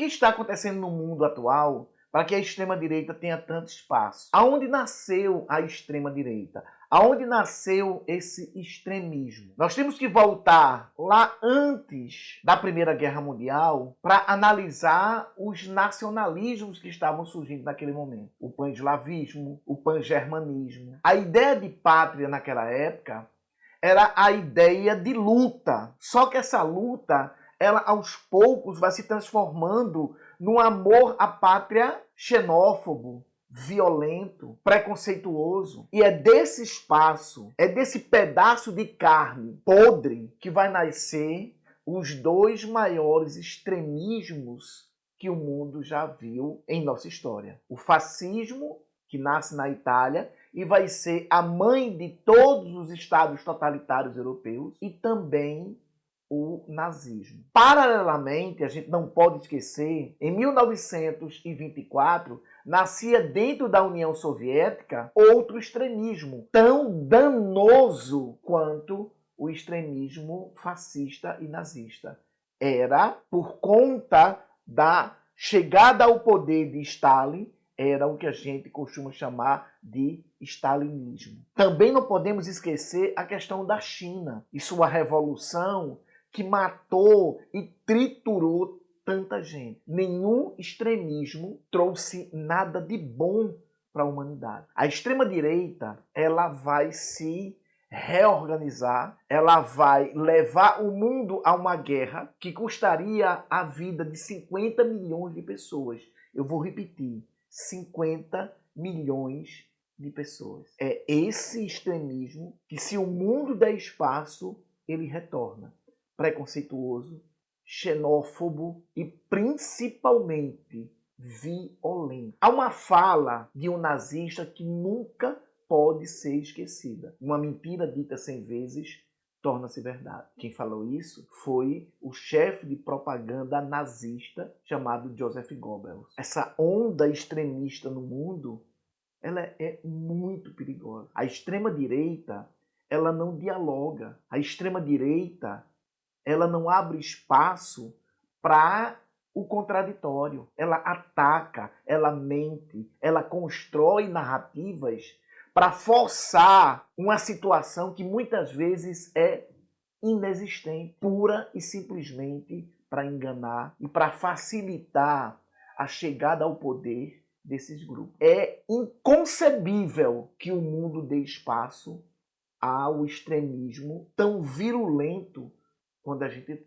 que está acontecendo no mundo atual para que a extrema-direita tenha tanto espaço? Aonde nasceu a extrema-direita? Aonde nasceu esse extremismo? Nós temos que voltar lá antes da Primeira Guerra Mundial para analisar os nacionalismos que estavam surgindo naquele momento. O pan-eslavismo, o pan-germanismo. A ideia de pátria naquela época era a ideia de luta. Só que essa luta, ela aos poucos vai se transformando num amor à pátria xenófobo, violento, preconceituoso. E é desse espaço, é desse pedaço de carne podre que vai nascer os dois maiores extremismos que o mundo já viu em nossa história. O fascismo, que nasce na Itália e vai ser a mãe de todos os estados totalitários europeus, e também o nazismo. Paralelamente, a gente não pode esquecer, em 1924, nascia dentro da União Soviética outro extremismo, tão danoso quanto o extremismo fascista e nazista. Era por conta da chegada ao poder de Stalin, era o que a gente costuma chamar de stalinismo. Também não podemos esquecer a questão da China e sua revolução, que matou e triturou tanta gente. Nenhum extremismo trouxe nada de bom para a humanidade. A extrema-direita, ela vai se reorganizar, ela vai levar o mundo a uma guerra que custaria a vida de 50 milhões de pessoas. Eu vou repetir, 50 milhões de pessoas. É esse extremismo que, se o mundo der espaço, ele retorna. Preconceituoso, xenófobo e principalmente violento. Há uma fala de um nazista que nunca pode ser esquecida. Uma mentira dita 100 vezes torna-se verdade. Quem falou isso foi o chefe de propaganda nazista chamado Joseph Goebbels. Essa onda extremista no mundo, ela é muito perigosa. A extrema-direita, ela não dialoga. A extrema-direita, ela não abre espaço para o contraditório. Ela ataca, ela mente, ela constrói narrativas para forçar uma situação que muitas vezes é inexistente, pura e simplesmente para enganar e para facilitar a chegada ao poder desses grupos. É inconcebível que o mundo dê espaço ao extremismo tão virulento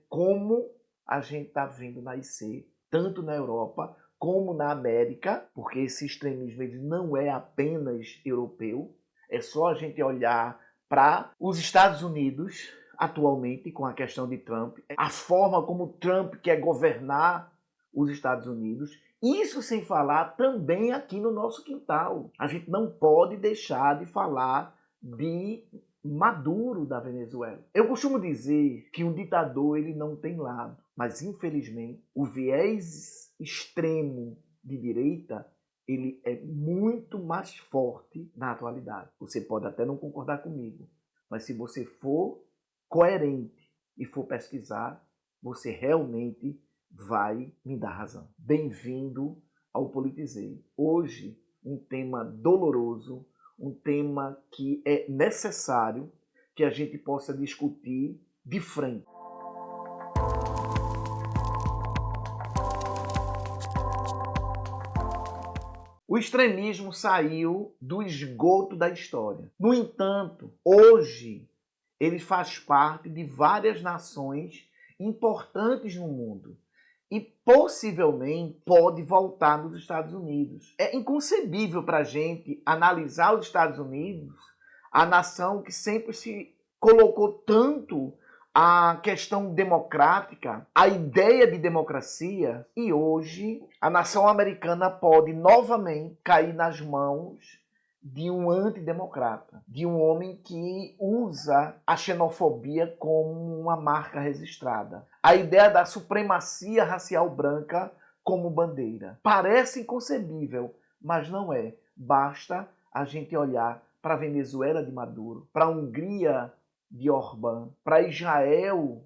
como a gente está vendo nascer, tanto na Europa como na América, porque esse extremismo ele não é apenas europeu. É só a gente olhar para os Estados Unidos atualmente, com a questão de Trump, a forma como Trump quer governar os Estados Unidos. Isso sem falar também aqui no nosso quintal. A gente não pode deixar de falar de Maduro da Venezuela. Eu costumo dizer que um ditador ele não tem lado, mas infelizmente o viés extremo de direita ele é muito mais forte na atualidade. Você pode até não concordar comigo, mas se você for coerente e for pesquisar, você realmente vai me dar razão. Bem-vindo ao Politizei. Hoje, um tema doloroso, um tema que é necessário que a gente possa discutir de frente. O extremismo saiu do esgoto da história. No entanto, hoje ele faz parte de várias nações importantes no mundo e possivelmente pode voltar nos Estados Unidos. É inconcebível para a gente analisar os Estados Unidos, a nação que sempre se colocou tanto a questão democrática, a ideia de democracia, e hoje a nação americana pode novamente cair nas mãos de um antidemocrata, de um homem que usa a xenofobia como uma marca registrada. A ideia da supremacia racial branca como bandeira. Parece inconcebível, mas não é. Basta a gente olhar para a Venezuela de Maduro, para a Hungria de Orbán, para Israel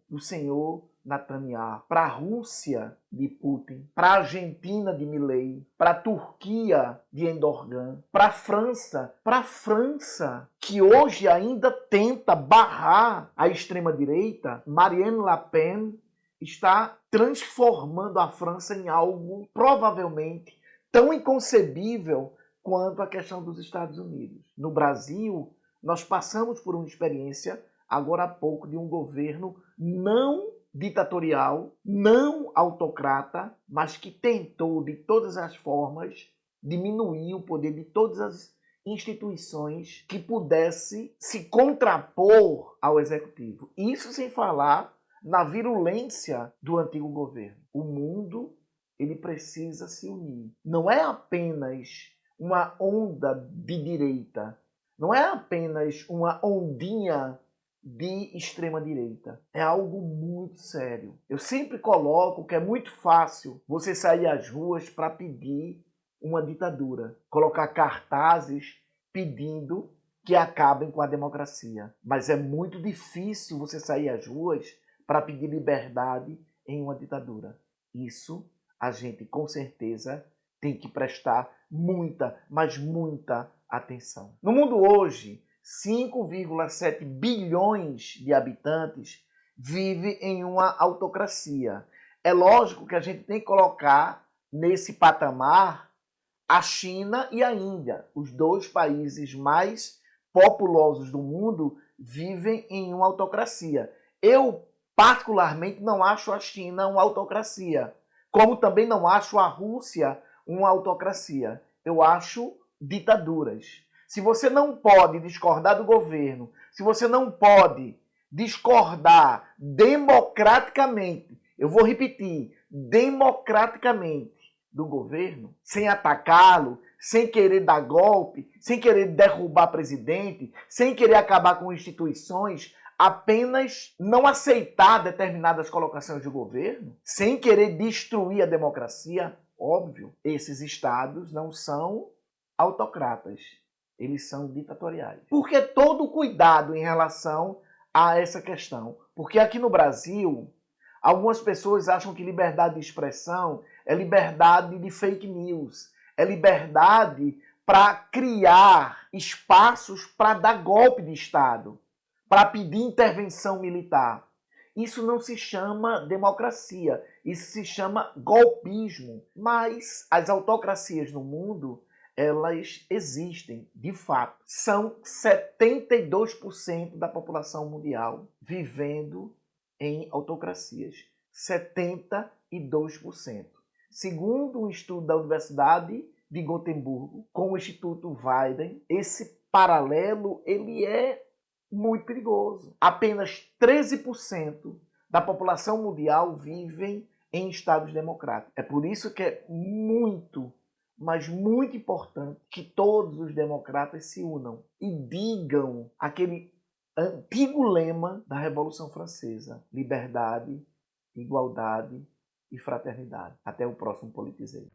do senhor Netanyahu, para a Rússia de Putin, para a Argentina de Milei, para a Turquia de Erdogan, para a França, que hoje ainda tenta barrar a extrema-direita. Marine Le Pen está transformando a França em algo provavelmente tão inconcebível quanto a questão dos Estados Unidos. No Brasil, nós passamos por uma experiência, agora há pouco, de um governo não ditatorial, não autocrata, mas que tentou, de todas as formas, diminuir o poder de todas as instituições que pudesse se contrapor ao executivo. Isso sem falar na virulência do antigo governo. O mundo, ele precisa se unir. Não é apenas uma onda de direita, não é apenas uma ondinha de extrema-direita. É algo muito sério. Eu sempre coloco que é muito fácil você sair às ruas para pedir uma ditadura, colocar cartazes pedindo que acabem com a democracia. Mas é muito difícil você sair às ruas para pedir liberdade em uma ditadura. Isso a gente com certeza tem que prestar muita, mas muita atenção. No mundo hoje, 5,7 bilhões de habitantes vivem em uma autocracia. É lógico que a gente tem que colocar nesse patamar a China e a Índia. Os dois países mais populosos do mundo vivem em uma autocracia. Eu, particularmente, não acho a China uma autocracia, como também não acho a Rússia uma autocracia. Eu acho ditaduras. Se você não pode discordar do governo, se você não pode discordar democraticamente, eu vou repetir, democraticamente, do governo, sem atacá-lo, sem querer dar golpe, sem querer derrubar presidente, sem querer acabar com instituições, apenas não aceitar determinadas colocações do governo, sem querer destruir a democracia, óbvio, esses estados não são autocratas, eles são ditatoriais. Por que todo o cuidado em relação a essa questão? Porque aqui no Brasil, algumas pessoas acham que liberdade de expressão é liberdade de fake news, é liberdade para criar espaços para dar golpe de Estado, para pedir intervenção militar. Isso não se chama democracia, isso se chama golpismo. Mas as autocracias no mundo, elas existem, de fato. São 72% da população mundial vivendo em autocracias. 72%. Segundo um estudo da Universidade de Gotemburgo, com o Instituto Weiden, esse paralelo ele é muito perigoso. Apenas 13% da população mundial vivem em estados democráticos. É por isso que é muito, mas muito importante que todos os democratas se unam e digam aquele antigo lema da Revolução Francesa: liberdade, igualdade e fraternidade. Até o próximo Politizei.